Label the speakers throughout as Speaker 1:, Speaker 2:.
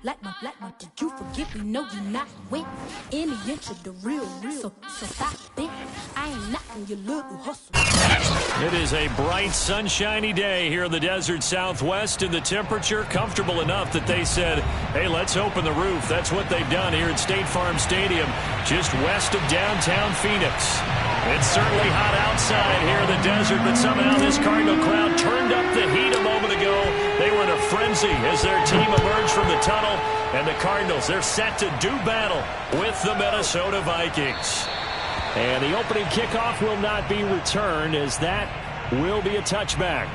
Speaker 1: Did you forget we know you not win any inch of the real. So stop it. I ain't knocking your little hustle.
Speaker 2: It is a bright, sunshiny day here in the desert Southwest, and the temperature comfortable enough that they said, hey, let's open the roof. That's what they've done here at State Farm Stadium, just west of downtown Phoenix. It's certainly hot outside here in the desert, but somehow this Cardinal crowd turned up the heat a moment ago. They were in a frenzy as their team emerged from the tunnel, and the Cardinals, they're set to do battle with the Minnesota Vikings. And the opening kickoff will not be returned, as that will be a touchback.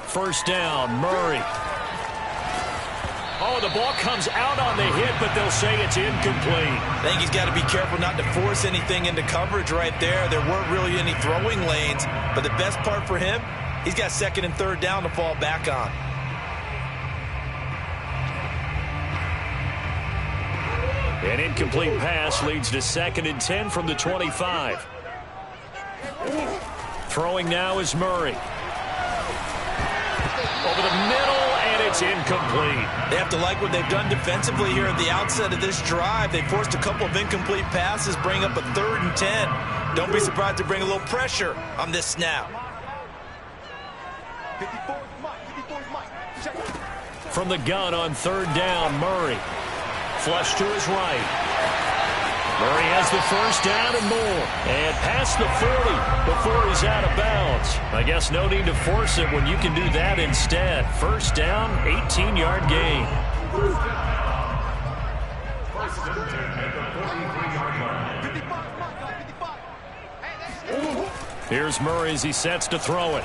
Speaker 2: First down, Murray. Oh, the ball comes out on the hit, but they'll say it's incomplete.
Speaker 3: I think he's got to be careful not to force anything into coverage right there. There weren't really any throwing lanes, but the best part for him, he's got second and third down to fall back on.
Speaker 2: An incomplete pass leads to 2nd and 10 from the 25. Throwing now is Murray. Over the middle, and it's incomplete.
Speaker 3: They have to like what they've done defensively here at the outset of this drive. They forced a couple of incomplete passes, bring up a 3rd and 10. Don't be surprised to bring a little pressure on this snap.
Speaker 2: From the gun on 3rd down, Murray. Flush to his right. Murray has the first down and more. And past the 40 before he's out of bounds. I guess no need to force it when you can do that instead. First down, 18-yard gain. Here's Murray as he sets to throw it.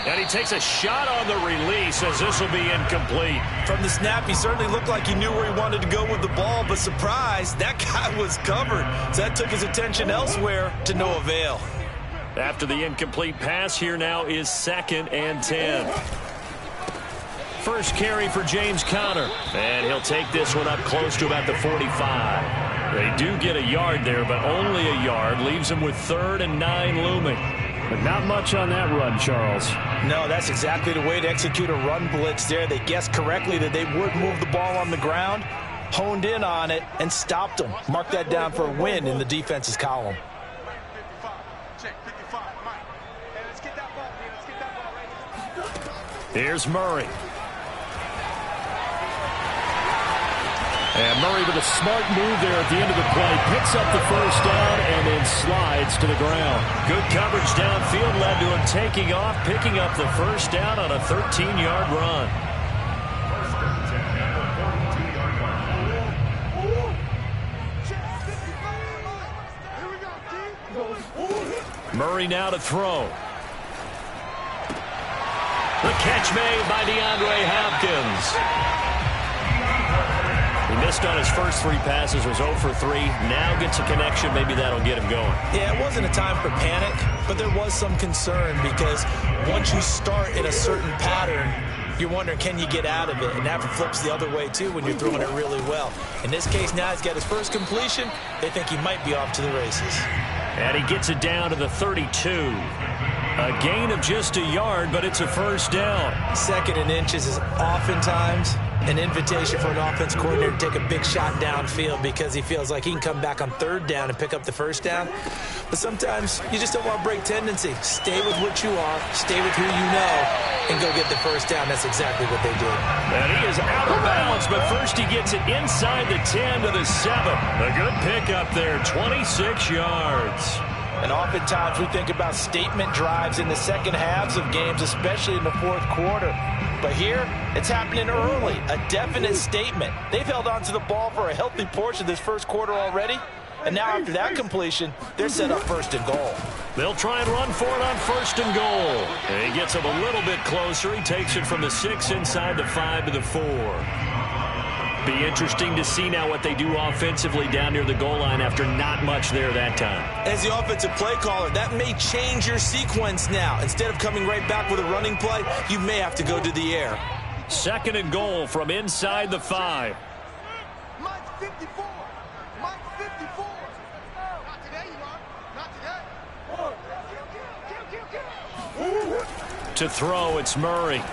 Speaker 2: And he takes a shot on the release as this will be incomplete.
Speaker 3: From the snap, he certainly looked like he knew where he wanted to go with the ball, but surprise, that guy was covered. So that took his attention elsewhere to no avail.
Speaker 2: After the incomplete pass, here now is 2nd and 10. First carry for James Conner. And he'll take this one up close to about the 45. They do get a yard there, but only a yard. Leaves him with 3rd and 9 looming. But not much on that run, Charles.
Speaker 3: No, that's exactly the way to execute a run blitz there. They guessed correctly that they would move the ball on the ground, honed in on it, and stopped them. Mark that down for a win in the defense's column.
Speaker 2: Here's Murray. And Murray with a smart move there at the end of the play. Picks up the first down and then slides to the ground. Good coverage downfield led to him taking off, picking up the first down on a 13-yard run. Murray now to throw. The catch made by DeAndre Hopkins. He missed on his first 3 passes, was 0 for 3. Now gets a connection. Maybe that'll get him going.
Speaker 3: Yeah, it wasn't a time for panic, but there was some concern because once you start in a certain pattern, you're wondering, can you get out of it? And that flips the other way, too, when you're throwing it really well. In this case, now he's got his first completion. They think he might be off to the races.
Speaker 2: And he gets it down to the 32. A gain of just a yard, but it's a first down.
Speaker 3: 2nd and inches is oftentimes an invitation for an offense coordinator to take a big shot downfield because he feels like he can come back on 3rd down and pick up the first down. But sometimes you just don't want to break tendency. Stay with what you are, stay with who you know, and go get the first down. That's exactly what they did.
Speaker 2: And he is out of bounds, but first he gets it inside the 10 to the 7. A good pickup there, 26 yards.
Speaker 3: And oftentimes we think about statement drives in the second halves of games, especially in the 4th quarter. But here, it's happening early, a definite statement. They've held on to the ball for a healthy portion of this first quarter already. And now after that completion, they're set up 1st and goal.
Speaker 2: They'll try and run for it on 1st and goal. And he gets him a little bit closer. He takes it from the 6 inside the 5 to the 4. Be interesting to see now what they do offensively down near the goal line after not much there that time.
Speaker 3: As the offensive play caller, that may change your sequence now. Instead of coming right back with a running play, you may have to go to the air.
Speaker 2: 2nd and goal from inside the 5.
Speaker 4: Mike 54. Mike 54. Not today, you are. Not today.
Speaker 2: To throw, it's Murray.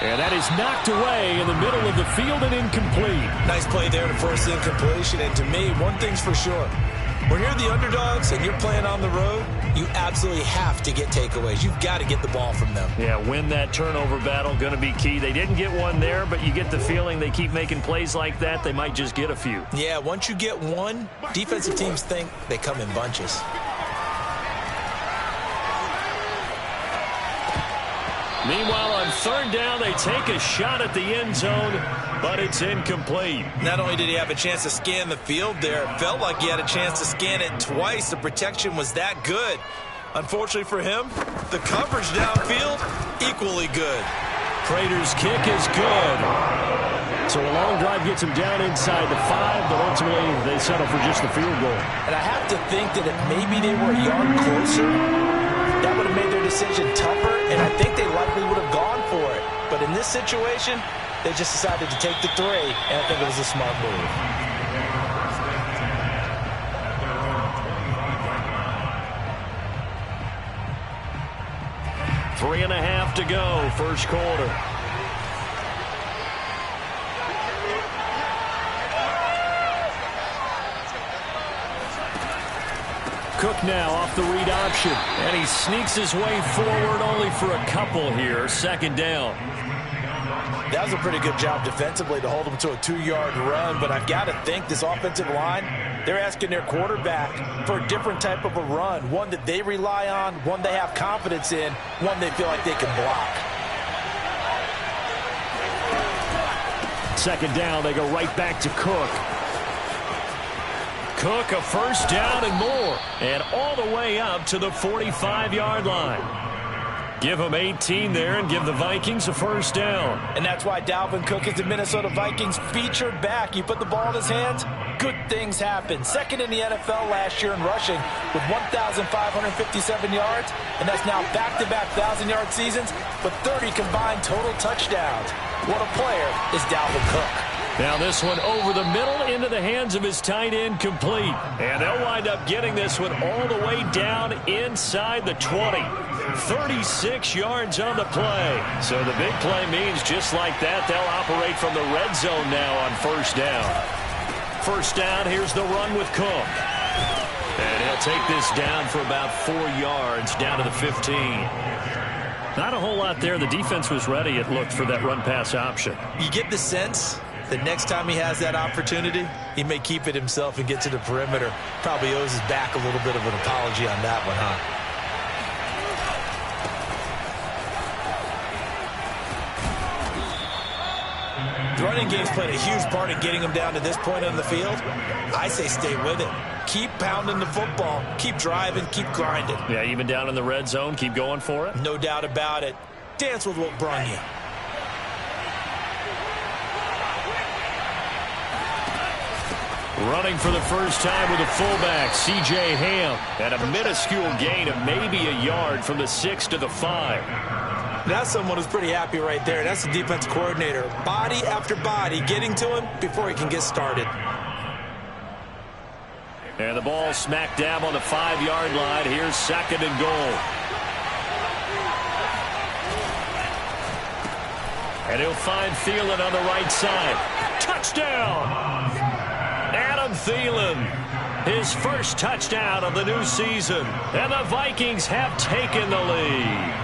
Speaker 2: And that is knocked away in the middle of the field and incomplete.
Speaker 3: Nice play there to force the incompletion. And to me, one thing's for sure. When you're the underdogs and you're playing on the road, you absolutely have to get takeaways. You've got to get the ball from them.
Speaker 2: Yeah, win that turnover battle, going to be key. They didn't get one there, but you get the feeling they keep making plays like that, they might just get a few.
Speaker 3: Yeah, once you get one, defensive teams think they come in bunches.
Speaker 2: Meanwhile, on 3rd down, they take a shot at the end zone, but it's incomplete.
Speaker 3: Not only did he have a chance to scan the field there, it felt like he had a chance to scan it twice. The protection was that good. Unfortunately for him, the coverage downfield, equally good.
Speaker 2: Prater's kick is good. So a long drive gets him down inside the 5, but ultimately they settle for just the field goal.
Speaker 3: And I have to think that if maybe they were a yard closer, that would have made their decision tougher, and I think they likely would have gone for it. But in this situation, they just decided to take the 3, and I think it was a smart move.
Speaker 2: Three and a half to go, first quarter. Cook now off the read option, and he sneaks his way forward only for a couple here. 2nd down.
Speaker 3: That was a pretty good job defensively to hold them to a 2-yard run, but I've got to think this offensive line, they're asking their quarterback for a different type of a run, one that they rely on, one they have confidence in, one they feel like they can block.
Speaker 2: 2nd down, they go right back to Cook. Cook, a first down and more, and all the way up to the 45-yard line. Give them 18 there and give the Vikings a first down.
Speaker 3: And that's why Dalvin Cook is the Minnesota Vikings featured back. You put the ball in his hands, good things happen. 2nd in the NFL last year in rushing with 1,557 yards, and that's now back-to-back 1,000-yard seasons with 30 combined total touchdowns. What a player is Dalvin Cook.
Speaker 2: Now this one over the middle into the hands of his tight end, complete. And they'll wind up getting this one all the way down inside the 20. 36 yards on the play. So the big play means just like that, they'll operate from the red zone now on first down. First down, here's the run with Cook. And he'll take this down for about 4 yards down to the 15. Not a whole lot there. The defense was ready, it looked, for that run-pass option.
Speaker 3: You get the sense the next time he has that opportunity, he may keep it himself and get to the perimeter. Probably owes his back a little bit of an apology on that one, huh? The running game's played a huge part in getting him down to this point on the field. I say stay with it. Keep pounding the football. Keep driving. Keep grinding.
Speaker 2: Yeah, even down in the red zone, keep going for it.
Speaker 3: No doubt about it. Dance with what brung you.
Speaker 2: Running for the first time with a fullback, C.J. Ham, and a minuscule gain of maybe a yard from the 6 to the 5.
Speaker 3: That's someone who's pretty happy right there. That's the defense coordinator. Body after body getting to him before he can get started.
Speaker 2: And the ball smack dab on the 5-yard line. Here's 2nd and goal. And he'll find Thielen on the right side. Touchdown! Adam Thielen, his first touchdown of the new season. And the Vikings have taken the lead.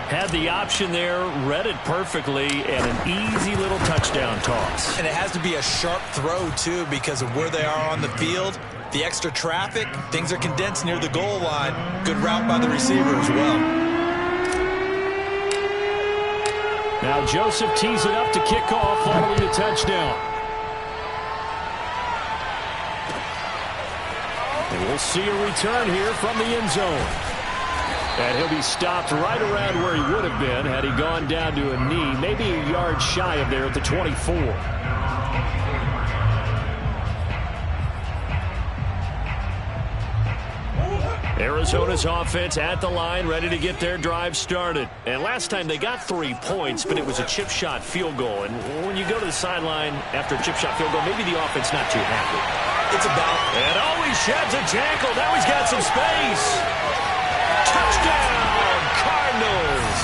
Speaker 2: Had the option there, read it perfectly, and an easy little touchdown toss.
Speaker 3: And it has to be a sharp throw, too, because of where they are on the field. The extra traffic, things are condensed near the goal line. Good route by the receiver as well.
Speaker 2: Now Joseph tees it up to kick off following the touchdown. And we'll see a return here from the end zone. And he'll be stopped right around where he would have been had he gone down to a knee, maybe a yard shy of there at the 24. Arizona's offense at the line, ready to get their drive started. And last time they got 3 points, but it was a chip shot field goal. And when you go to the sideline after a chip shot field goal, maybe the offense not too happy.
Speaker 3: It's about.
Speaker 2: And he sheds a tackle. Now he's got some space. Touchdown, Cardinals.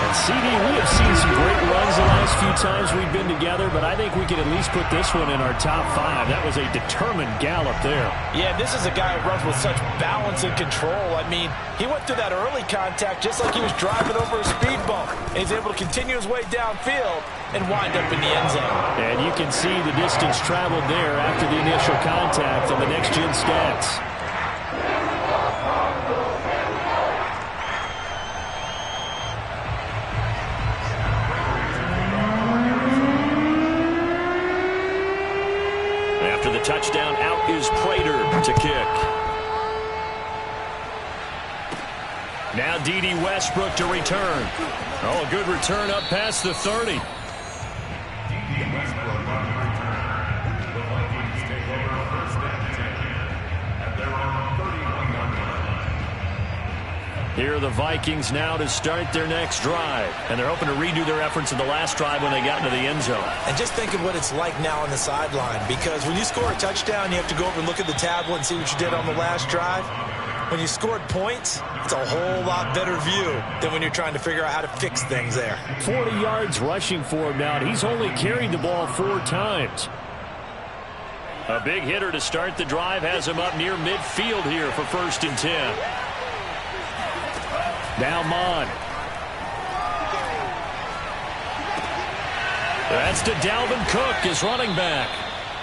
Speaker 2: And CD, we have seen some great runs the last few times we've been together, but I think we can at least put this one in our top 5. That was a determined gallop there.
Speaker 3: Yeah, this is a guy who runs with such balance and control. I mean, he went through that early contact just like he was driving over a speed bump. And he's able to continue his way downfield and wind up in the end zone.
Speaker 2: And you can see the distance traveled there after the initial contact on the next-gen stats. Touchdown, out is Prater to kick. Now D.D. Westbrook to return. Oh, a good return up past the 30. Here are the Vikings now to start their next drive. And they're hoping to redo their efforts in the last drive when they got into the end zone.
Speaker 3: And just think of what it's like now on the sideline. Because when you score a touchdown, you have to go over and look at the tablet and see what you did on the last drive. When you scored points, it's a whole lot better view than when you're trying to figure out how to fix things there.
Speaker 2: 40 yards rushing for him now. He's only carried the ball 4 times. A big hitter to start the drive has him up near midfield here for 1st and 10. Now Mon. That's to Dalvin Cook, his running back.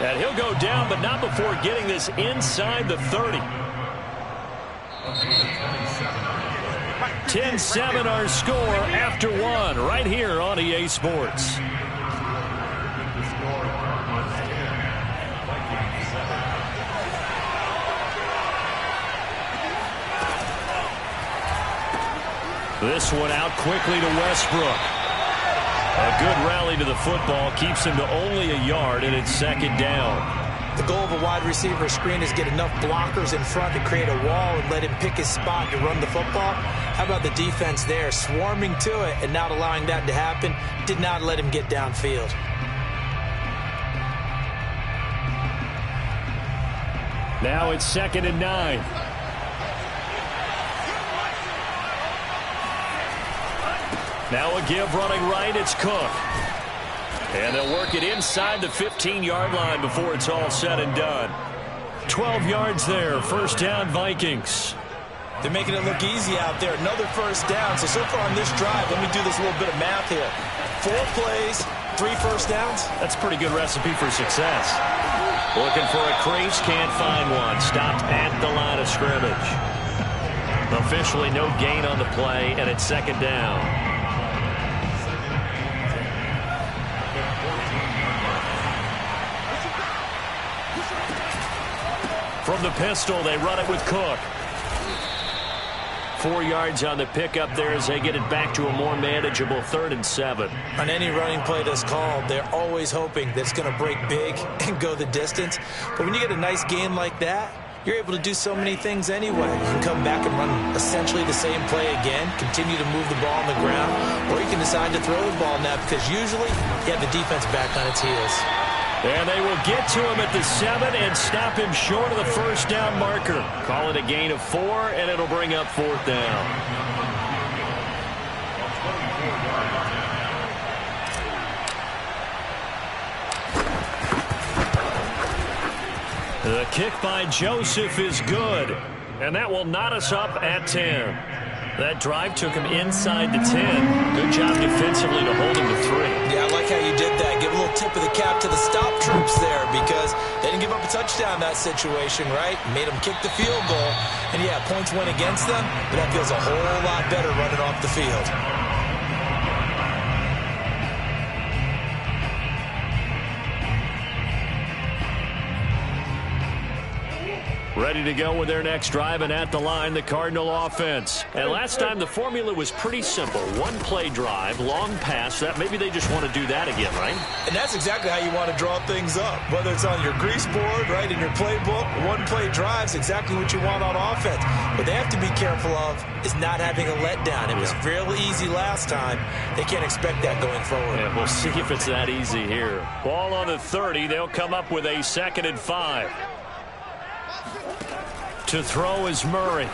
Speaker 2: And he'll go down, but not before getting this inside the 30. 10-7 our score after 1 right here on EA Sports. This one out quickly to Westbrook. A good rally to the football keeps him to only a yard, and it's 2nd down.
Speaker 3: The goal of a wide receiver screen is get enough blockers in front to create a wall and let him pick his spot to run the football. How about the defense there, swarming to it and not allowing that to happen? Did not let him get downfield.
Speaker 2: Now it's 2nd and 9. Now a give running right, it's Cook. And they'll work it inside the 15-yard line before it's all said and done. 12 yards there, 1st down Vikings.
Speaker 3: They're making it look easy out there. Another 1st down. So far on this drive, let me do this little bit of math here. 4 plays, 3 1st downs.
Speaker 2: That's a pretty good recipe for success. Looking for a crease, can't find one. Stopped at the line of scrimmage. Officially no gain on the play, and it's 2nd down. From the pistol, they run it with Cook. 4 yards on the pickup there as they get it back to a more manageable 3rd and 7.
Speaker 3: On any running play that's called, they're always hoping that it's going to break big and go the distance. But when you get a nice gain like that, you're able to do so many things anyway. You can come back and run essentially the same play again, continue to move the ball on the ground, or you can decide to throw the ball now because usually you have the defense back on its heels.
Speaker 2: And they will get to him at the 7 and stop him short of the 1st down marker. Call it a gain of 4, and it'll bring up 4th down. The kick by Joseph is good, and that will knot us up at 10. That drive took him inside the 10. Good job defensively to hold him to 3.
Speaker 3: Yeah, I like how you did that. Give a little tip of the cap to the stop troops there because they didn't give up a touchdown in that situation, right? Made them kick the field goal. And, yeah, points went against them, but that feels a whole lot better running off the field.
Speaker 2: Ready to go with their next drive, and at the line, the Cardinal offense. And last time, the formula was pretty simple. One-play drive, long pass. That maybe they just want to do that again, right?
Speaker 3: And that's exactly how you want to draw things up. Whether it's on your grease board, right, in your playbook, one-play drive's exactly what you want on offense. What they have to be careful of is not having a letdown. It was fairly easy last time. They can't expect that going forward.
Speaker 2: Yeah, we'll see if it's that easy here. Ball on the 30. They'll come up with a 2nd and 5. To throw is Murray.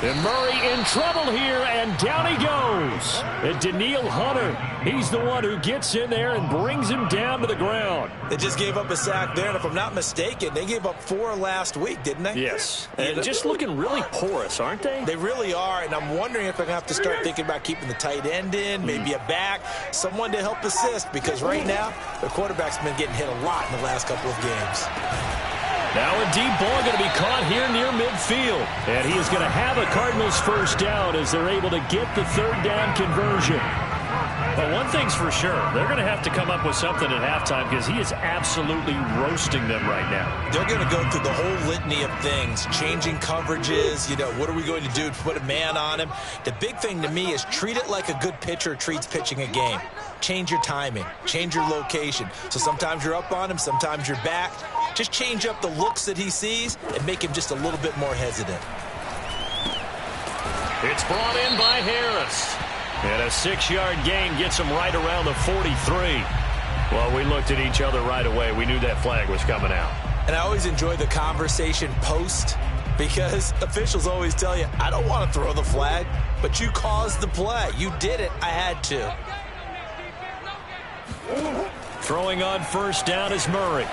Speaker 2: And Murray in trouble here, and down he goes. And Daniil Hunter, he's the one who gets in there and brings him down to the ground.
Speaker 3: They just gave up a sack there, and if I'm not mistaken, they gave up 4 last week, didn't they?
Speaker 2: Yes. And just looking really porous, aren't they?
Speaker 3: They really are, and I'm wondering if they're going to have to start thinking about keeping the tight end in, maybe a back, someone to help assist, because right now, the quarterback's been getting hit a lot in the last couple of games.
Speaker 2: Now a deep ball going to be caught here near midfield. And he is going to have a Cardinals first down as they're able to get the 3rd down conversion. But one thing's for sure, they're going to have to come up with something at halftime because he is absolutely roasting them right now.
Speaker 3: They're going to go through the whole litany of things, changing coverages, what are we going to do to put a man on him? The big thing to me is treat it like a good pitcher treats pitching a game. Change your timing, change your location. So sometimes you're up on him, sometimes you're back. Just change up the looks that he sees and make him just a little bit more hesitant.
Speaker 2: It's brought in by Harris. And a 6-yard gain gets him right around the 43. Well, we looked at each other right away. We knew that flag was coming out.
Speaker 3: And I always enjoy the conversation post because officials always tell you, I don't want to throw the flag, but you caused the play. You did it. I had to.
Speaker 2: Throwing on first down is Murray.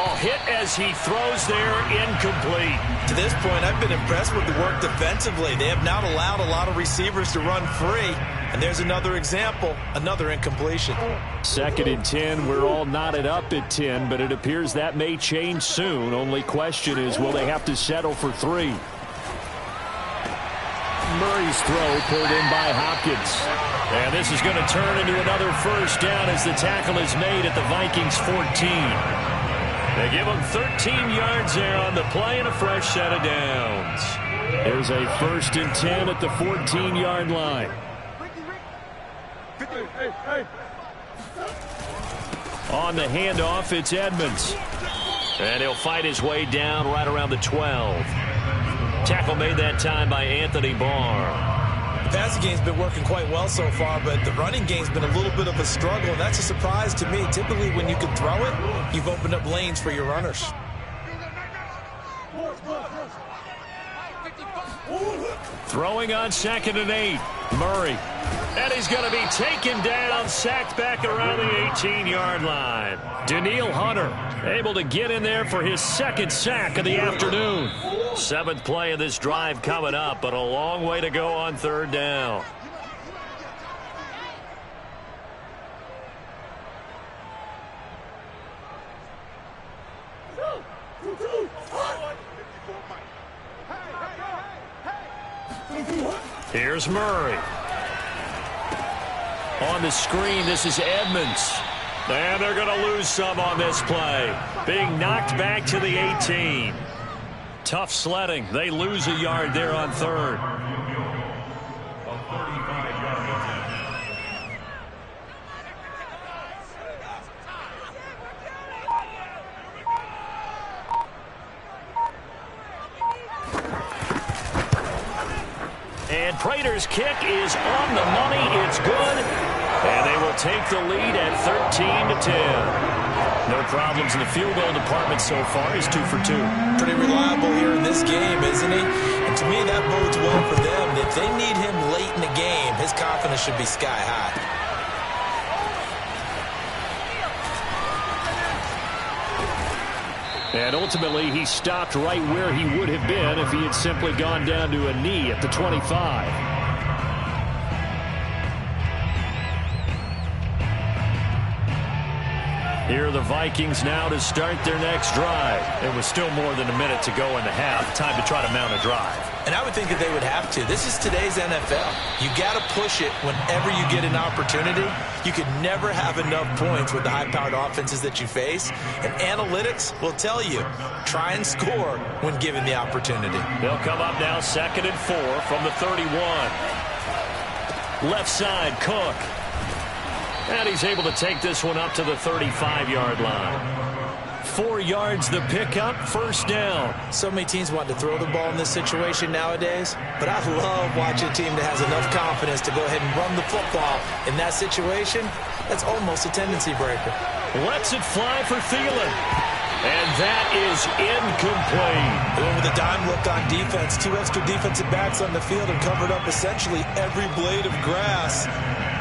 Speaker 2: Oh, hit as he throws there, incomplete.
Speaker 3: To this point, I've been impressed with the work defensively. They have not allowed a lot of receivers to run free. And there's another example, another incompletion.
Speaker 2: 2nd and 10. We're all knotted up at 10, but it appears that may change soon. Only question is, will they have to settle for 3? Murray's throw pulled in by Hopkins. And this is going to turn into another first down as the tackle is made at the Vikings 14. They give him 13 yards there on the play and a fresh set of downs. There's a 1st and 10 at the 14-yard line. On the handoff, it's Edmonds. And he'll fight his way down right around the 12. Tackle made that time by Anthony Barr.
Speaker 3: The passing game's been working quite well so far, but the running game's been a little bit of a struggle, and that's a surprise to me. Typically, when you can throw it, you've opened up lanes for your runners.
Speaker 2: Throwing on 2nd and 8. Murray. And he's going to be taken down, sacked back around the 18-yard line. Daniil Hunter able to get in there for his 2nd sack of the afternoon. 7th play of this drive coming up, but a long way to go on 3rd down. Here's Murray. On the screen, this is Edmonds. And they're going to lose some on this play. Being knocked back to the 18. Tough sledding. They lose a yard there on 3rd. And Prater's kick is on the money. It's good. And they will take the lead at 13-10. No problems in the field goal department so far. He's 2 for 2.
Speaker 3: Pretty reliable here in this game, isn't he? And to me, that bodes well for them. If they need him late in the game, his confidence should be sky high.
Speaker 2: And ultimately, he stopped right where he would have been if he had simply gone down to a knee at the 25. Here are the Vikings now to start their next drive. It was still more than a minute to go in the half. Time to try to mount a drive.
Speaker 3: And I would think that they would have to. This is today's NFL. You got to push it whenever you get an opportunity. You could never have enough points with the high-powered offenses that you face. And analytics will tell you, try and score when given the opportunity.
Speaker 2: They'll come up now 2nd and 4 from the 31. Left side, Cook. And he's able to take this one up to the 35-yard line. 4 yards the pickup, first down.
Speaker 3: So many teams want to throw the ball in this situation nowadays, but I love watching a team that has enough confidence to go ahead and run the football. In that situation, that's almost a tendency breaker.
Speaker 2: Lets it fly for Thielen. And that is incomplete.
Speaker 3: And with a dime look on defense, 2 extra defensive backs on the field and covered up essentially every blade of grass.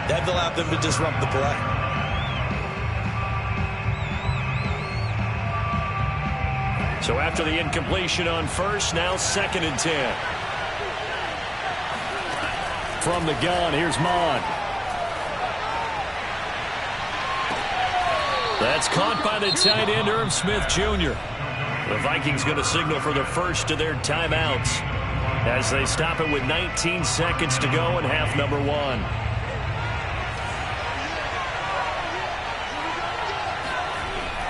Speaker 3: That allowed them to disrupt the play.
Speaker 2: So after the incompletion on first, now 2nd and 10. From the gun, here's Mond. That's caught by the tight end, Irv Smith Jr. The Vikings going to signal for the first of their timeouts as they stop it with 19 seconds to go in half number 1.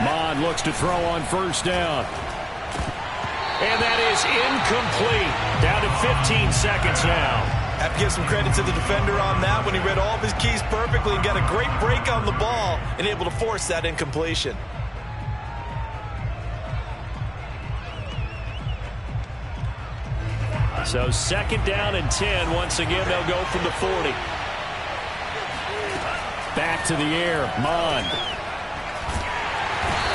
Speaker 2: Mond looks to throw on first down. And that is incomplete. Down to 15 seconds now.
Speaker 3: Have to give some credit to the defender on that when he read all of his keys perfectly and got a great break on the ball and able to force that incompletion.
Speaker 2: So 2nd down and 10. Once again, they'll go from the 40. Back to the air, Mond.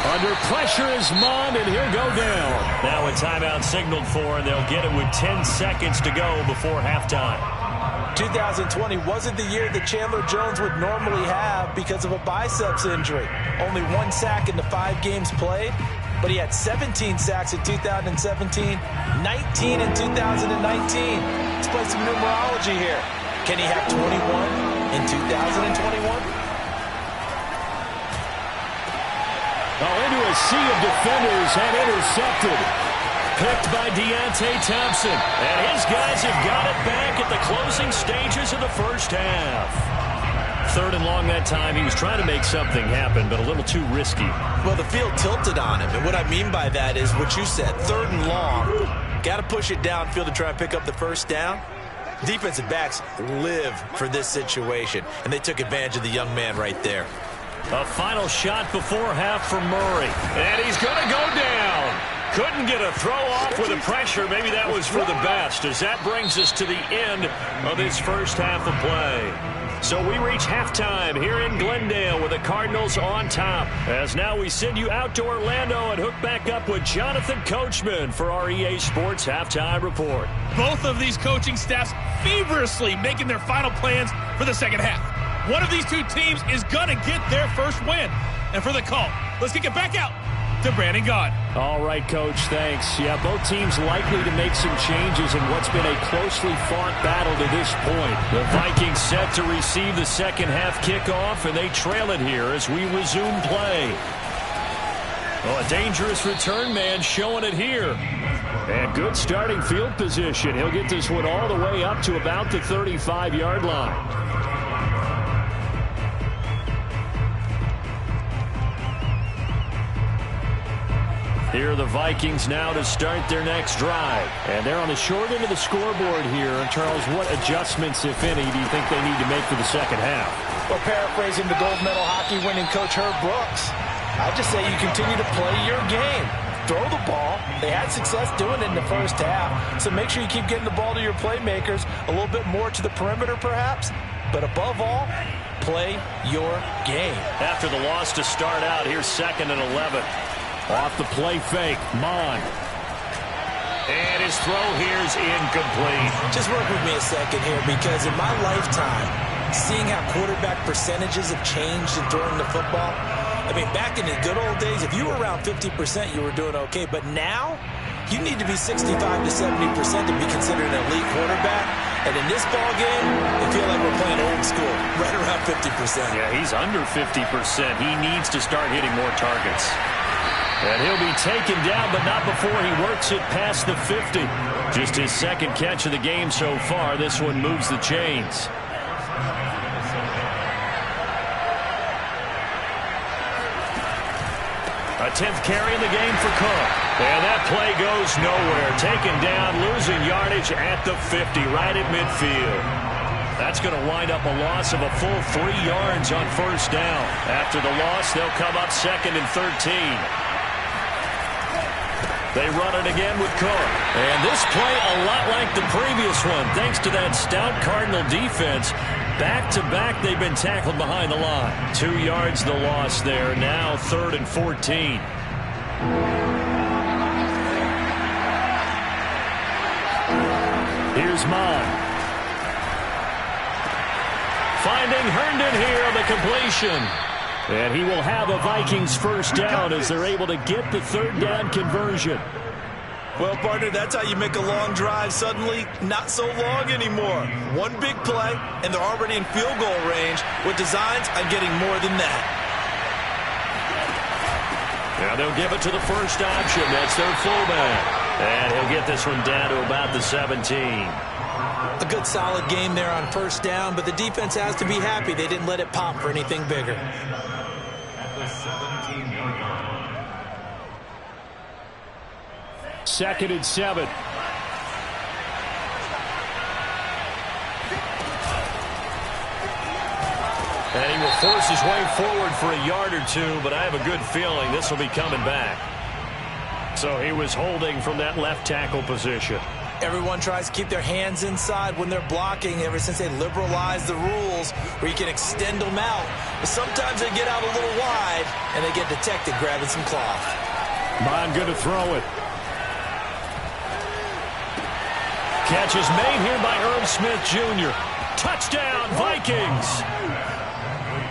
Speaker 2: Under pressure is Mond, and he'll go down. Now a timeout signaled for, and they'll get it with 10 seconds to go before halftime.
Speaker 3: 2020 wasn't the year that Chandler Jones would normally have because of a biceps injury. Only 1 sack in the 5 games played, but he had 17 sacks in 2017, 19 in 2019. Let's play some numerology here. Can he have 21 in 2021?
Speaker 2: Into a sea of defenders and intercepted. Picked by Deontay Thompson. And his guys have got it back at the closing stages of the first half. 3rd and long that time. He was trying to make something happen, but a little too risky.
Speaker 3: Well, the field tilted on him. And what I mean by that is what you said. 3rd and long. Got to push it downfield to try and pick up the first down. Defensive backs live for this situation. And they took advantage of the young man right there.
Speaker 2: A final shot before half for Murray. And he's going to go down. Couldn't get a throw off with the pressure. Maybe that was for the best, as that brings us to the end of this first half of play. So we reach halftime here in Glendale with the Cardinals on top. As now we send you out to Orlando and hook back up with Jonathan Coachman for our EA Sports Halftime Report.
Speaker 5: Both of these coaching staffs feverishly making their final plans for the second half. One of these two teams is going to get their first win. And for the call, let's kick it back out to Brandon Gaudin.
Speaker 2: All right, Coach, thanks. Yeah, both teams likely to make some changes in what's been a closely fought battle to this point. The Vikings set to receive the second half kickoff, and they trail it here as we resume play. Well, a dangerous return man showing it here. And good starting field position. He'll get this one all the way up to about the 35-yard line. Here are the Vikings now to start their next drive. And they're on the short end of the scoreboard here. And Charles, what adjustments, if any, do you think they need to make for the second half?
Speaker 3: Well, paraphrasing the gold medal hockey winning coach Herb Brooks, I just say you continue to play your game. Throw the ball. They had success doing it in the first half. So make sure you keep getting the ball to your playmakers, a little bit more to the perimeter perhaps. But above all, play your game.
Speaker 2: After the loss to start out, here's 2nd and 11. Off the play fake, Mond. And his throw here is incomplete.
Speaker 3: Just work with me a second here, because in my lifetime, seeing how quarterback percentages have changed in throwing the football, I mean, back in the good old days, if you were around 50%, you were doing okay. But now, you need to be 65 to 70% to be considered an elite quarterback. And in this ball game, I feel like we're playing old school, right around 50%.
Speaker 2: Yeah, he's under 50%. He needs to start hitting more targets. And he'll be taken down, but not before he works it past the 50. Just his second catch of the game so far. This one moves the chains. A 10th carry in the game for Cook. And that play goes nowhere. Taken down, losing yardage at the 50, right at midfield. That's going to wind up a loss of a full 3 yards on first down. After the loss, they'll come up 2nd and 13. They run it again with Cook. And this play a lot like the previous one, thanks to that stout Cardinal defense. Back-to-back, they've been tackled behind the line. 2 yards the loss there. Now 3rd and 14. Here's Mon. Finding Herndon here on the completion. And he will have a Vikings first down as they're able to get the 3rd down conversion.
Speaker 3: Well, partner, that's how you make a long drive suddenly not so long anymore. One big play, and they're already in field goal range with designs on getting more than that.
Speaker 2: Now they'll give it to the first option. That's their fullback. And he'll get this one down to about the 17.
Speaker 3: A good solid game there on first down, but the defense has to be happy they didn't let it pop for anything bigger.
Speaker 2: Second and 7. And he will force his way forward for a yard or two, but I have a good feeling this will be coming back. So he was holding from that left tackle position.
Speaker 3: Everyone tries to keep their hands inside when they're blocking ever since they liberalized the rules where you can extend them out. But sometimes they get out a little wide and they get detected grabbing some cloth.
Speaker 2: Bond good to throw it. Catch is made here by Irv Smith Jr. Touchdown, Vikings.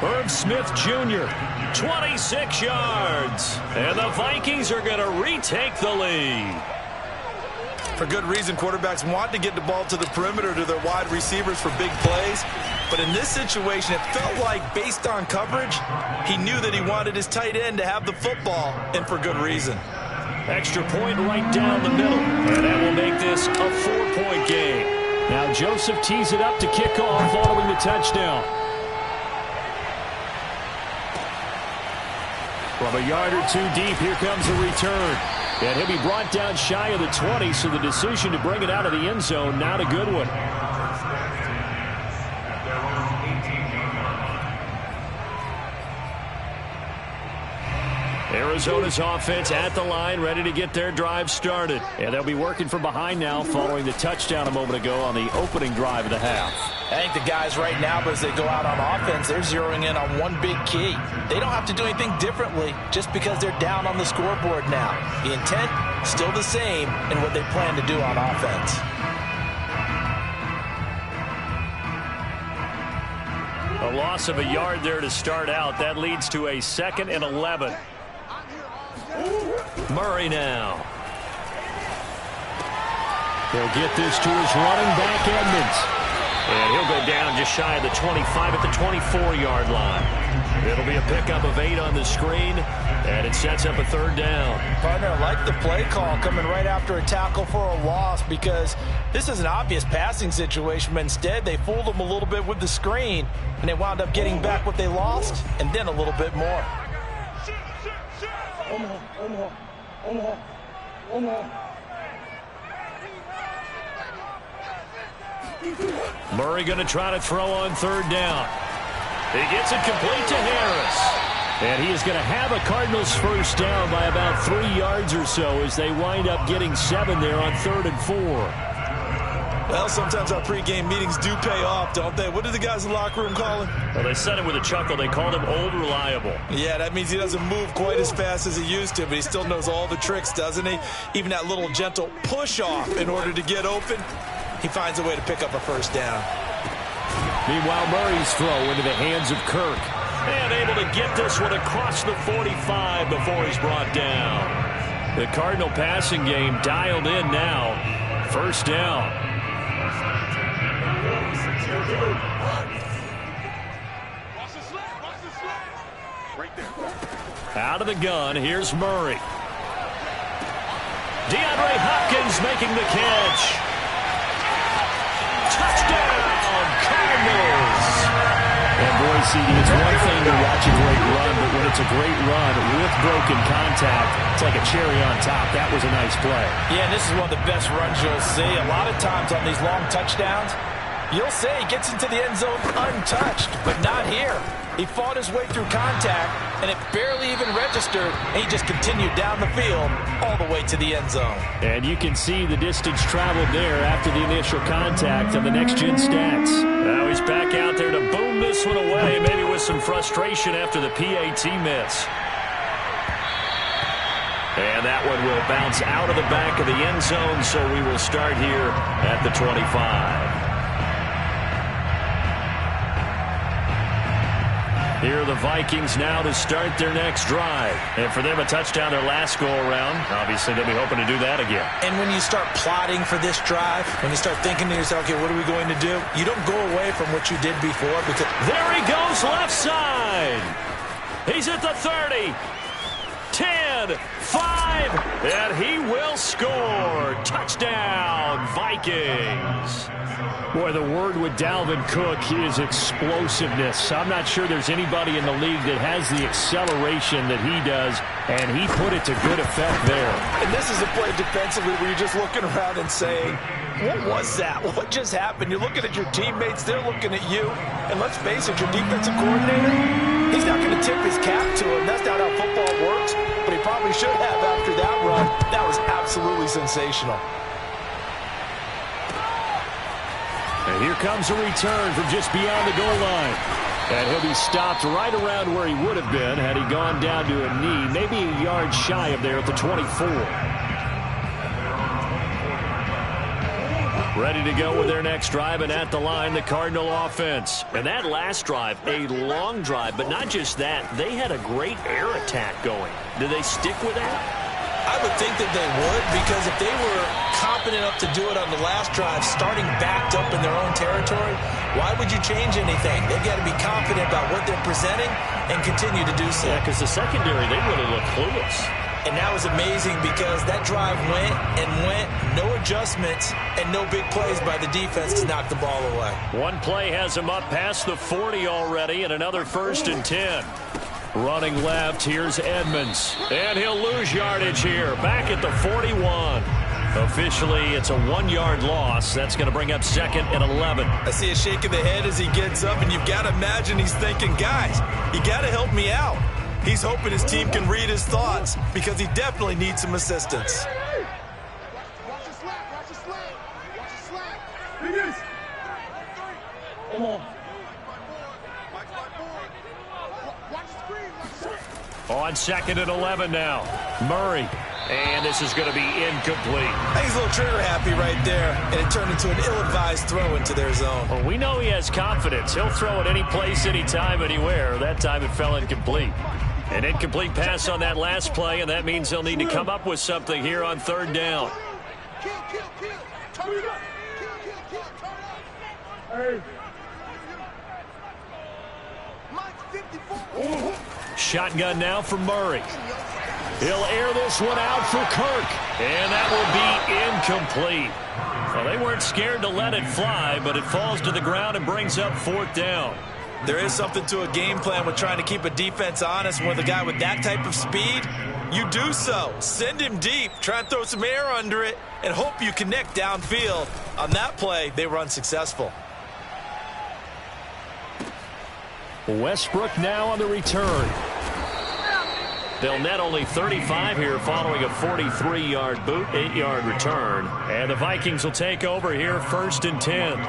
Speaker 2: Irv Smith Jr., 26 yards. And the Vikings are going to retake the lead.
Speaker 3: For good reason, quarterbacks want to get the ball to the perimeter to their wide receivers for big plays. But in this situation, it felt like, based on coverage, he knew that he wanted his tight end to have the football, and for good reason.
Speaker 2: Extra point right down the middle. And that will make this a 4-point game. Now Joseph tees it up to kick off following the touchdown. From a yard or two deep, here comes a return. And he'll be brought down shy of the 20, so the decision to bring it out of the end zone, not a good one. Arizona's offense at the line, ready to get their drive started. And they'll be working from behind now following the touchdown a moment ago on the opening drive of the half.
Speaker 3: I think the guys right now, but as they go out on offense, they're zeroing in on one big key. They don't have to do anything differently just because they're down on the scoreboard now. The intent, still the same in what they plan to do on offense.
Speaker 2: A loss of a yard there to start out. That leads to a 2nd and 11. Murray now. He'll get this to his running back, Edmonds. And he'll go down just shy of the 25 at the 24-yard line. It'll be a pickup of 8 on the screen, and it sets up a 3rd down.
Speaker 3: Partner, I like the play call coming right after a tackle for a loss because this is an obvious passing situation, but instead they fooled them a little bit with the screen, and they wound up getting back what they lost and then a little bit more.
Speaker 2: Murray going to try to throw on 3rd down. He gets it complete to Harris. And he is going to have a Cardinals first down by about 3 yards or so as they wind up getting 7 there on 3rd and 4.
Speaker 3: Well, sometimes our pregame meetings do pay off, don't they? What do the guys in the locker room call him?
Speaker 2: Well, they said it with a chuckle. They called him Old Reliable.
Speaker 3: Yeah, that means he doesn't move quite as fast as he used to, but he still knows all the tricks, doesn't he? Even that little gentle push-off in order to get open, he finds a way to pick up a first down.
Speaker 2: Meanwhile, Murray's throw into the hands of Kirk. And able to get this one across the 45 before he's brought down. The Cardinal passing game dialed in now. First down. Out of the gun, here's Murray. DeAndre Hopkins making the catch. Touchdown, Cardinals. And boy, CD, it's one thing to watch a great run, but when it's a great run with broken contact, it's like a cherry on top. That was a nice play.
Speaker 3: Yeah, and this is one of the best runs you'll see. A lot of times on these long touchdowns, you'll say he gets into the end zone untouched, but not here. He fought his way through contact, and it barely even registered, and he just continued down the field all the way to the end zone.
Speaker 2: And you can see the distance traveled there after the initial contact on the next-gen stats. Now he's back out there to boom this one away, maybe with some frustration after the PAT miss. And that one will bounce out of the back of the end zone, so we will start here at the 25. Here are the Vikings now to start their next drive. And for them, a touchdown their last go-around. Obviously, they'll be hoping to do that again.
Speaker 3: And when you start plotting for this drive, when you start thinking to yourself, okay, what are we going to do? You don't go away from what you did before. Because
Speaker 2: there he goes, left side. He's at the 30. 10, 5, and he will score. Touchdown, Vikings. Boy, the word with Dalvin Cook is explosiveness. I'm not sure there's anybody in the league that has the acceleration that he does, and he put it to good effect there.
Speaker 3: And this is a play defensively where you're just looking around and saying, what was that? What just happened? You're looking at your teammates, they're looking at you, and let's face it, your defensive coordinator, he's not going to tip his cap to him. That's not how football works, but he probably should have after that run. That was absolutely sensational.
Speaker 2: And here comes a return from just beyond the goal line. And he'll be stopped right around where he would have been had he gone down to a knee, maybe a yard shy of there at the 24. Ready to go with their next drive, and at the line, the Cardinal offense. And that last drive, a long drive, but not just that. They had a great air attack going. Do they stick with that?
Speaker 3: I would think that they would, because if they were competent enough to do it on the last drive, starting backed up in their own territory, why would you change anything? They've got to be confident about what they're presenting and continue to do so.
Speaker 2: Yeah, because the secondary, they really look clueless.
Speaker 3: And that was amazing because that drive went and went, no adjustments, and no big plays by the defense to knock the ball away.
Speaker 2: One play has him up past the 40 already, and another 1st and 10. Running left, here's Edmonds. And he'll lose yardage here, back at the 41. Officially, it's a 1-yard loss. That's going to bring up 2nd and 11.
Speaker 3: I see a shake of the head as he gets up, and you've got to imagine he's thinking, guys, you got to help me out. He's hoping his team can read his thoughts because he definitely needs some assistance.
Speaker 4: Watch the slap, watch the slap, watch the slap. Come on. Watch the screen, watch the screen.
Speaker 2: On 2nd and 11 now. Murray. And this is going to be incomplete.
Speaker 3: I think he's a little trigger happy right there, and it turned into an ill-advised throw into their zone.
Speaker 2: Well, we know he has confidence. He'll throw it any place, anytime, anywhere. That time it fell incomplete. An incomplete pass on that last play, and that means he'll need to come up with something here on 3rd down.
Speaker 4: Kill, turn it up. Kill, turn it up. Hey. Mike 54.
Speaker 2: Shotgun now for Murray. He'll air this one out for Kirk, and that will be incomplete. Well, they weren't scared to let it fly, but it falls to the ground and brings up 4th down.
Speaker 3: There is something to a game plan with trying to keep a defense honest. With a guy with that type of speed, you do so. Send him deep, try and throw some air under it, and hope you connect downfield. On that play, they were unsuccessful.
Speaker 2: Westbrook now on the return. They'll net only 35 here following a 43-yard boot, 8-yard return. And the Vikings will take over here 1st and 10.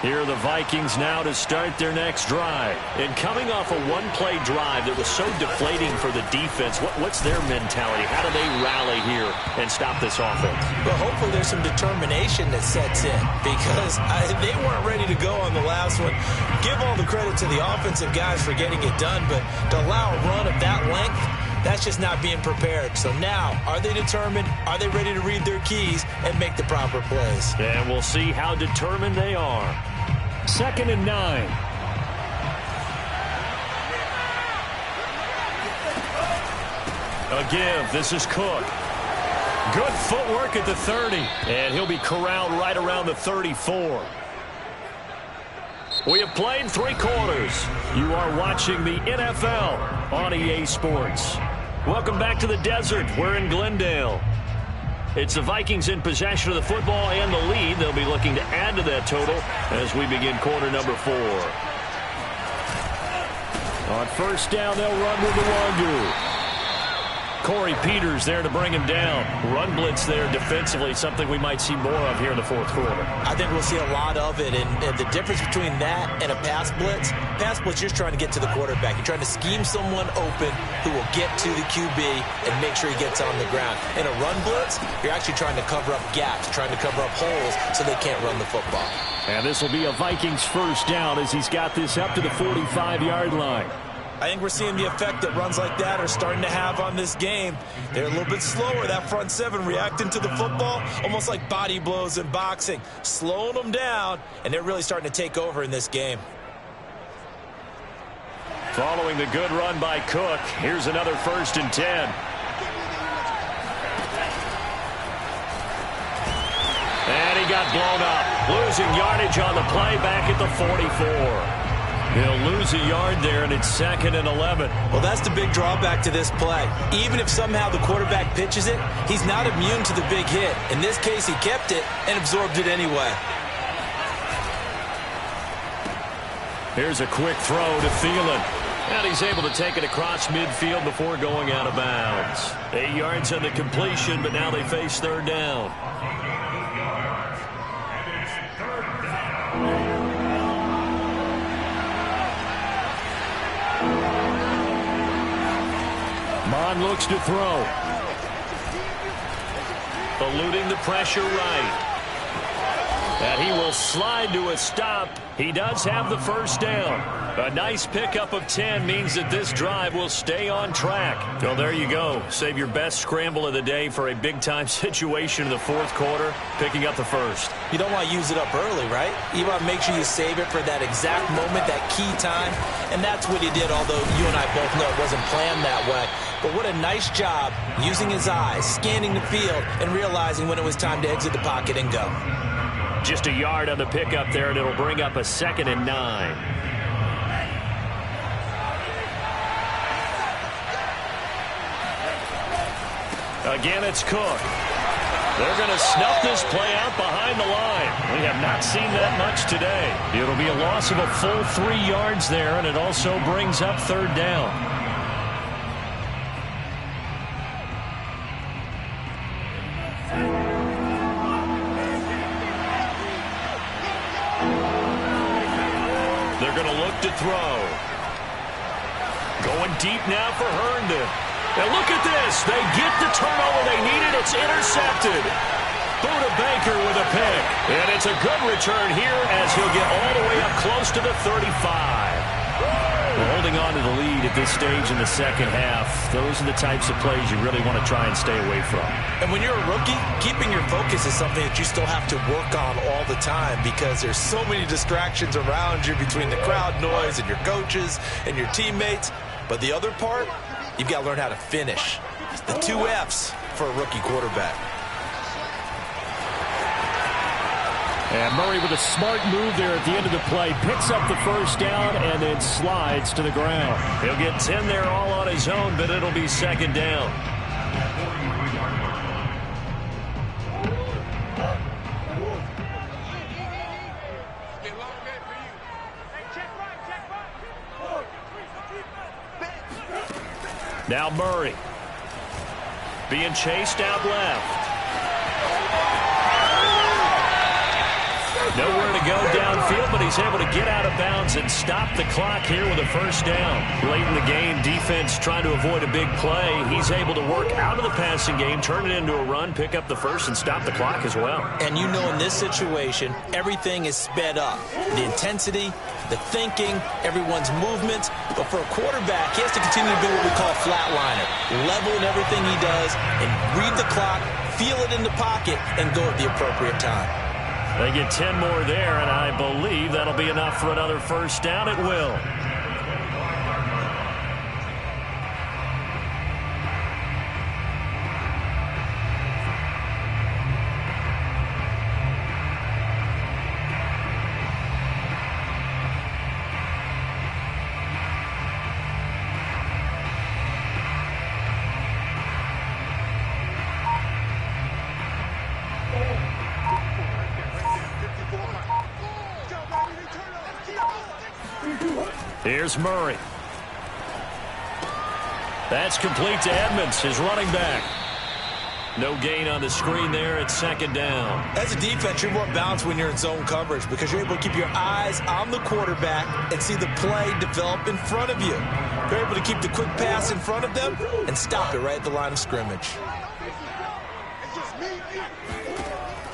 Speaker 2: Here are the Vikings now to start their next drive. And coming off a one-play drive that was so deflating for the defense, what's their mentality? How do they rally here and stop this offense?
Speaker 3: Well, hopefully there's some determination that sets in because they weren't ready to go on the last one. Give all the credit to the offensive guys for getting it done, but to allow a run of that length, That's just not being prepared. So now, are they determined? Are they ready to read their keys and make the proper plays?
Speaker 2: And we'll see how determined they are. 2nd and 9. A give. This is Cook. Good footwork at the 30. And he'll be corralled right around the 34. We have played 3 quarters. You are watching the NFL on EA Sports. Welcome back to the desert. We're in Glendale. It's the Vikings in possession of the football and the lead. They'll be looking to add to that total as we begin quarter number 4. On first down, they'll run with the Wangu. Corey Peters there to bring him down. Run blitz there defensively, something we might see more of here in the 4th quarter.
Speaker 3: I think we'll see a lot of it, and the difference between that and a pass blitz, you're trying to get to the quarterback. You're trying to scheme someone open who will get to the QB and make sure he gets on the ground. In a run blitz, you're actually trying to cover up gaps, trying to cover up holes so they can't run the football.
Speaker 2: And this will be a Vikings first down as he's got this up to the 45-yard line.
Speaker 3: I think we're seeing the effect that runs like that are starting to have on this game. They're a little bit slower, that front 7 reacting to the football, almost like body blows in boxing, slowing them down, and they're really starting to take over in this game.
Speaker 2: Following the good run by Cook, here's another 1st and 10. And he got blown up, losing yardage on the play back at the 44. He'll lose a yard there, and it's 2nd and 11.
Speaker 3: Well, that's the big drawback to this play. Even if somehow the quarterback pitches it, he's not immune to the big hit. In this case, he kept it and absorbed it anyway.
Speaker 2: Here's a quick throw to Thielen. And he's able to take it across midfield before going out of bounds. 8 yards on the completion, but now they face 3rd down. Mon looks to throw. Eluding the pressure right. And he will slide to a stop. He does have the 1st down. A nice pickup of 10 means that this drive will stay on track. Well, there you go. Save your best scramble of the day for a big-time situation in the 4th quarter, picking up the 1st.
Speaker 3: You don't want to use it up early, right? You want to make sure you save it for that exact moment, that key time. And that's what he did, although you and I both know it wasn't planned that way. But what a nice job using his eyes, scanning the field, and realizing when it was time to exit the pocket and go.
Speaker 2: Just a yard on the pickup there, and it'll bring up a 2nd and 9. Again, it's Cook. They're going to snuff this play out behind the line. We have not seen that much today. It'll be a loss of a full 3 yards there, and it also brings up 3rd down. They're going to look to throw. Going deep now for Herndon. And look at this. They get the turnover they needed. It's intercepted. Buda Baker with a pick. And it's a good return here as he'll get all the way up close to the 35. We're holding on to the lead at this stage in the 2nd half. Those are the types of plays you really want to try and stay away from.
Speaker 3: And when you're a rookie, keeping your focus is something that you still have to work on all the time because there's so many distractions around you between the crowd noise and your coaches and your teammates. But the other part, you've got to learn how to finish. The 2 F's for a rookie quarterback.
Speaker 2: And Murray with a smart move there at the end of the play. Picks up the 1st down and then slides to the ground. He'll get 10 there all on his own, but it'll be 2nd down. Now Murray being chased out left. Nowhere to go downfield, but he's able to get out of bounds and stop the clock here with a first down. Late in the game, defense trying to avoid a big play. He's able to work out of the passing game, turn it into a run, pick up the first, and stop the clock as well.
Speaker 3: And you know in this situation, everything is sped up. The intensity, the thinking, everyone's movements. But for a quarterback, he has to continue to be what we call a flatliner. Level in everything he does and read the clock, feel it in the pocket, and go at the appropriate time.
Speaker 2: They get 10 more there, and I believe that'll be enough for another first down. It will. Here's Murray. That's complete to Edmonds, his running back. No gain on the screen there. It's second down.
Speaker 3: As a defense, you're more balanced when you're in zone coverage because you're able to keep your eyes on the quarterback and see the play develop in front of you. You're able to keep the quick pass in front of them and stop it right at the line of scrimmage.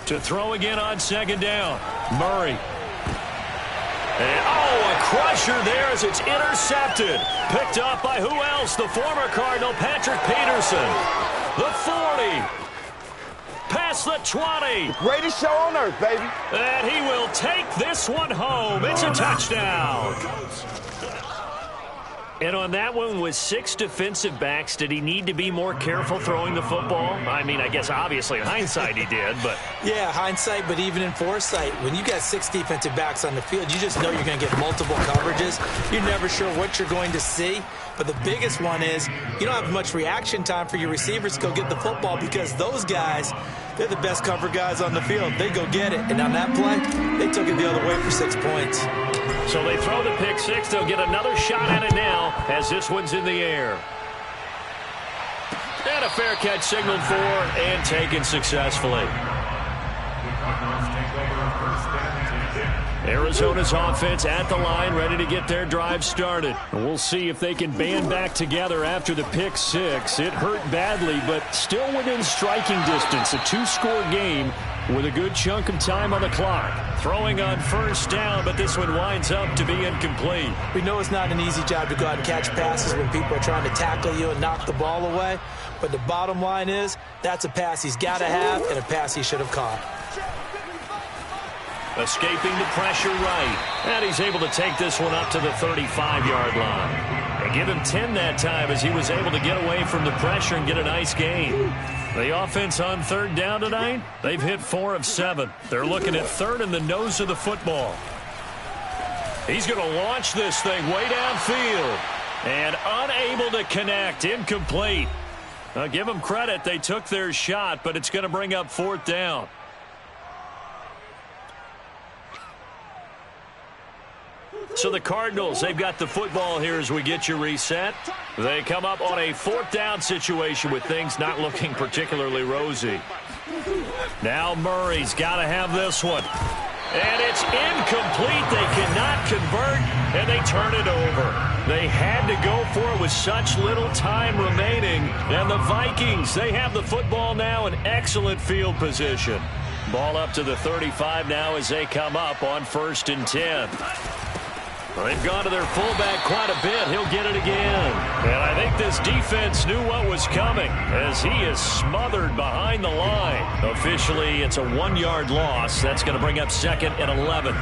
Speaker 2: To throw again on second down. Murray. And, oh, a crusher there as it's intercepted. Picked up by who else? The former Cardinal, Patrick Peterson. The 40. Past the 20.
Speaker 4: Greatest show on earth, baby.
Speaker 2: And he will take this one home. It's a touchdown. And on that one, with 6 defensive backs, did he need to be more careful throwing the football? I mean, I guess obviously in hindsight he did, but...
Speaker 3: Yeah, hindsight, but even in foresight, when you got 6 defensive backs on the field, you just know you're going to get multiple coverages. You're never sure what you're going to see. But the biggest one is you don't have much reaction time for your receivers to go get the football because those guys, they're the best cover guys on the field. They go get it. And on that play, they took it the other way for 6 points.
Speaker 2: So they throw the pick six. They'll get another shot at it now as this one's in the air. And a fair catch signaled for and taken successfully. Arizona's offense at the line, ready to get their drive started. We'll see if they can band back together after the pick six. It hurt badly, but still within striking distance. A 2-score game with a good chunk of time on the clock. Throwing on first down, but this one winds up to be incomplete.
Speaker 3: We know it's not an easy job to go out and catch passes when people are trying to tackle you and knock the ball away. But the bottom line is that's a pass he's got to have and a pass he should have caught.
Speaker 2: Escaping the pressure right. And he's able to take this one up to the 35-yard line. And give him 10 that time as he was able to get away from the pressure and get a nice gain. The offense on third down tonight, they've hit 4 of 7. They're looking at third in the nose of the football. He's going to launch this thing way downfield. And unable to connect. Incomplete. Now, give them credit. They took their shot, but it's going to bring up fourth down. So the Cardinals, they've got the football here as we get you reset. They come up on a fourth down situation with things not looking particularly rosy. Now Murray's got to have this one. And it's incomplete. They cannot convert, and they turn it over. They had to go for it with such little time remaining. And the Vikings, they have the football now in excellent field position. Ball up to the 35 now as they come up on 1st and 10. Well, they've gone to their fullback quite a bit. He'll get it again. And I think this defense knew what was coming as he is smothered behind the line. Officially, it's a 1-yard loss. That's going to bring up 2nd and 11.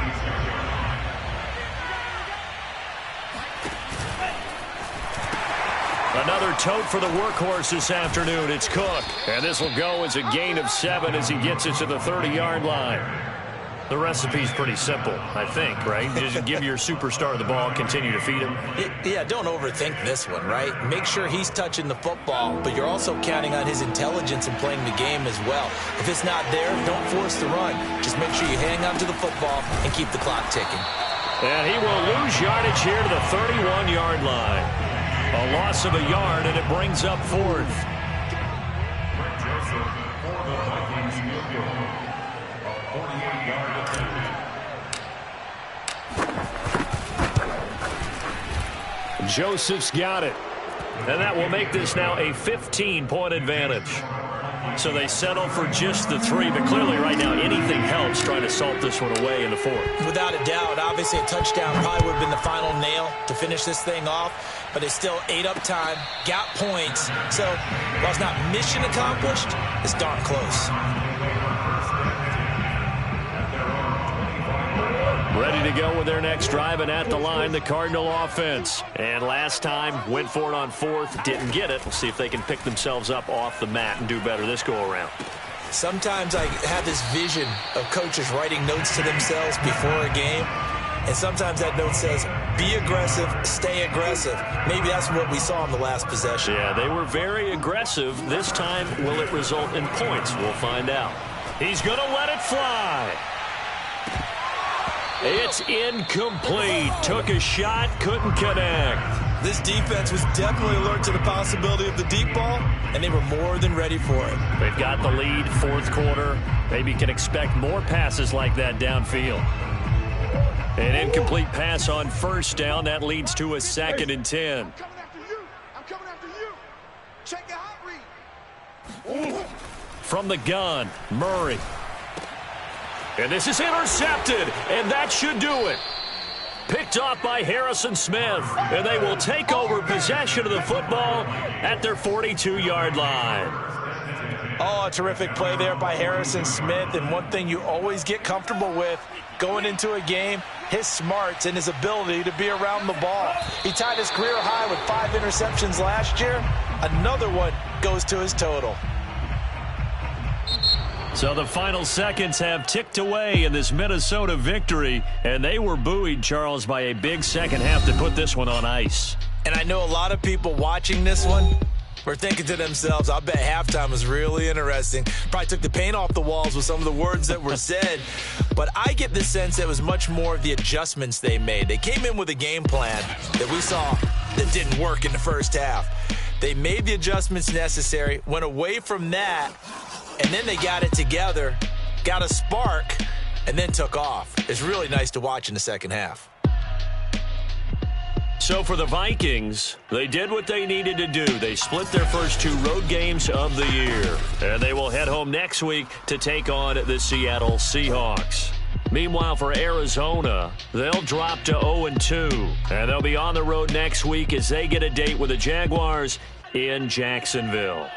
Speaker 2: Another tote for the workhorse this afternoon. It's Cook. And this will go as a gain of 7 as he gets it to the 30-yard line. The recipe's pretty simple, I think, right? Just give your superstar the ball, continue to feed him.
Speaker 3: Yeah, don't overthink this one, right? Make sure he's touching the football, but you're also counting on his intelligence in playing the game as well. If it's not there, don't force the run. Just make sure you hang on to the football and keep the clock ticking.
Speaker 2: And he will lose yardage here to the 31-yard line. A loss of a yard, and it brings up 4th. Joseph's got it. And that will make this now a 15-point advantage. So they settle for just the 3, but clearly right now anything helps trying to salt this one away in the 4th.
Speaker 3: Without a doubt, obviously a touchdown probably would have been the final nail to finish this thing off, but it's still ate up time, got points. So while it's not mission accomplished, it's darn close.
Speaker 2: Ready to go with their next drive, and at the line, the Cardinal offense. And last time, went for it on 4th, didn't get it. We'll see if they can pick themselves up off the mat and do better this go-around.
Speaker 3: Sometimes I have this vision of coaches writing notes to themselves before a game, and sometimes that note says, be aggressive, stay aggressive. Maybe that's what we saw in the last possession.
Speaker 2: Yeah, they were very aggressive. This time, will it result in points? We'll find out. He's going to let it fly. It's incomplete. Took a shot, couldn't connect.
Speaker 3: This defense was definitely alert to the possibility of the deep ball, and they were more than ready for it.
Speaker 2: They've got the lead, 4th quarter. Maybe can expect more passes like that downfield. An incomplete pass on 1st down. That leads to a 2nd and 10.
Speaker 4: I'm coming after you. I'm coming after you. Check the hot read.
Speaker 2: From the gun, Murray. And this is intercepted, and that should do it. Picked off by Harrison Smith, and they will take over possession of the football at their 42-yard line.
Speaker 3: Oh, a terrific play there by Harrison Smith, and one thing you always get comfortable with going into a game, his smarts and his ability to be around the ball. He tied his career high with 5 interceptions last year. Another one goes to his total.
Speaker 2: So the final seconds have ticked away in this Minnesota victory, and they were buoyed, Charles, by a big second half to put this one on ice.
Speaker 3: And I know a lot of people watching this one were thinking to themselves, I bet halftime was really interesting. Probably took the paint off the walls with some of the words that were said. But I get the sense it was much more of the adjustments they made. They came in with a game plan that we saw that didn't work in the first half. They made the adjustments necessary, went away from that, and then they got it together, got a spark, and then took off. It's really nice to watch in the second half.
Speaker 2: So for the Vikings, they did what they needed to do. They split their first 2 road games of the year, and they will head home next week to take on the Seattle Seahawks. Meanwhile, for Arizona, they'll drop to 0-2, and they'll be on the road next week as they get a date with the Jaguars in Jacksonville.